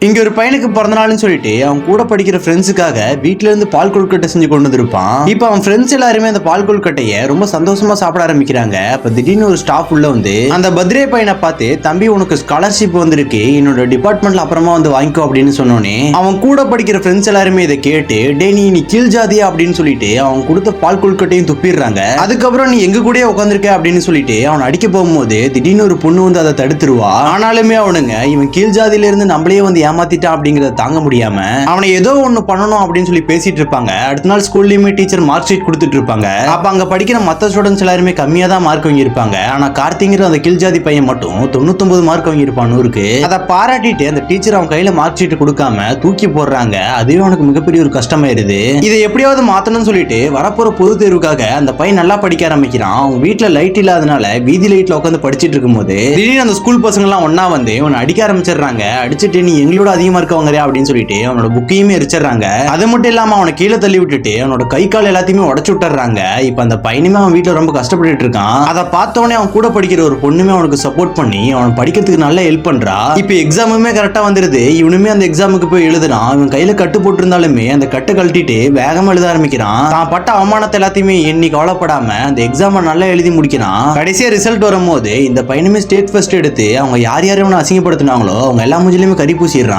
இங்க ஒரு பையனுக்கு பிறந்த நாள்னு சொல்லிட்டு அவன் கூட படிக்கிற ஃப்ரெண்ட்ஸுக்காக வீட்ல இருந்து பால் கொழுக்கட்டை செஞ்சு கொண்டு வந்திருப்பான். இப்ப அவன் ஃப்ரெண்ட்ஸ் எல்லாருமே அந்த பால் கொழுக்கட்டைய ரொம்ப சந்தோஷமா சாப்பிட ஆரம்பிக்கிறாங்க. அப்ப திடீர்னு ஒரு ஸ்டாஃப் உள்ள வந்து அந்த பர்த்டே பையனை பார்த்து, தம்பி உனக்கு ஸ்காலர்ஷிப் வந்திருக்கு, என்னோட டிபார்ட்மெண்ட்ல அப்புறமா வந்து வாங்கிக்கோ அப்படின்னு சொன்னோனே அவன் கூட படிக்கிற ஃப்ரெண்ட்ஸ் எல்லாருமே இதை கேட்டு, டே நீ கீழ் ஜாதியா அப்படின்னு சொல்லிட்டு அவன் கொடுத்த பால் கொழுக்கட்டையும் துப்பிடுறாங்க. அதுக்கப்புறம் நீ எங்க கூட உட்காந்துருக்க அப்படின்னு சொல்லிட்டு அவன் அடிக்க போகும்போது திடீர்னு ஒரு பொண்ணு வந்து அதை தடுத்துருவா. ஆனாலுமே அவனுங்க இவன் கீழ் ஜாதியில இருந்து நம்மளே வந்து ஏமாத்திட்டா அப்படிங்கறத தாங்க முடியாம அவனை ஏதோ ஒண்ணு பண்ணணும் அப்படின்னு சொல்லி பேசிட்டு இருப்பாங்க. அடுத்த நாள் ஸ்கூல்லயுமே டீச்சர் மார்க் ஷீட் கொடுத்துட்டு இருப்பாங்க. அப்ப அங்க படிக்கிற மத்த ஸ்டூடெண்ட்ஸ் எல்லாருமே கம்மியா தான் மார்க் வாங்கி இருப்பாங்க. ஆனா கார்த்திங்கிற அந்த கீழ் ஜாதி பையன் மட்டும் 99 மார்க் வாங்கி இருப்பான் 100க்கு. அதை பாராட்டிட்டு அந்த டீச்சர் அவன் கையில மார்க் ஷீட் கொடுக்காம தூக்கி போடுறாங்க. அதுவே அவனுக்கு மிகப்பெரிய ஒரு கஷ்டமாயிருது. இதை எப்படியாவது மாத்தணும்னு சொல்லிட்டு வரப்போற பொது தேர்வுக்காக அந்த பையன் நல்லா படிக்க ஆரம்பிக்கிறான். அவங்க வீட்டுல லைட் இல்லாதனால வீதி லைட்ல உட்காந்து படிச்சிட்டு இருக்கும் போது திடீர்னு அந்த ஸ்கூல் பசங்க எல்லாம் ஒன்னா வந்து அவனை அடிக்க ஆரம்பிச்சிடுறாங்க. அடிச்சுட்டு நீ எங்களோட அதிகமா இருக்கவங்க அப்படின்னு சொல்லிட்டு அவனோட புக்கையுமே எரிச்சிடறாங்க. அது மட்டும் இல்லாம அவனை கீழே தள்ளி விட்டுட்டு அவனோட கை கால் எல்லாத்தையுமே உடச்சு விட்டுறாங்க. இப்ப அந்த பையனுமே அவன் வீட்டுல ரொம்ப கஷ்டப்பட்டு இருக்கான். அதை பார்த்தோன்னே அவன் கூட படிக்கிற ஒரு பொண்ணுமே அவனுக்கு சப்போர்ட் பண்ணி அவன் படிக்கிறதுக்கு நல்ல ஹெல்ப் பண்றா. இப்ப எக்ஸாமுமே கரெக்டா வந்துருது. இவனுமே அந்த எக்ஸாமுக்கு போய் எழுதுறான். அவன் கையில கட்டு போட்டு இருந்தாலுமே அந்த கட்டை கழட்டிட்டு வேகமா எழுத ஆரம்பிக்கிறான். தான் பட்ட அவமானத்தை எல்லாத்தையுமே எண்ணி கவலைப்படாம அந்த எக்ஸாமை நல்லா எழுதி முடிக்கிறான். கடைசியா ரிசல்ட் வரும்போது இந்த பையனுமே ஸ்டேட் ஃபர்ஸ்ட் எடுத்து அவங்க யார் யாரும் அசிங்கப்படுத்தினாங்களோ அவங்க எல்லா மூஞ்சிலுமே கறி பூசிடுறான்.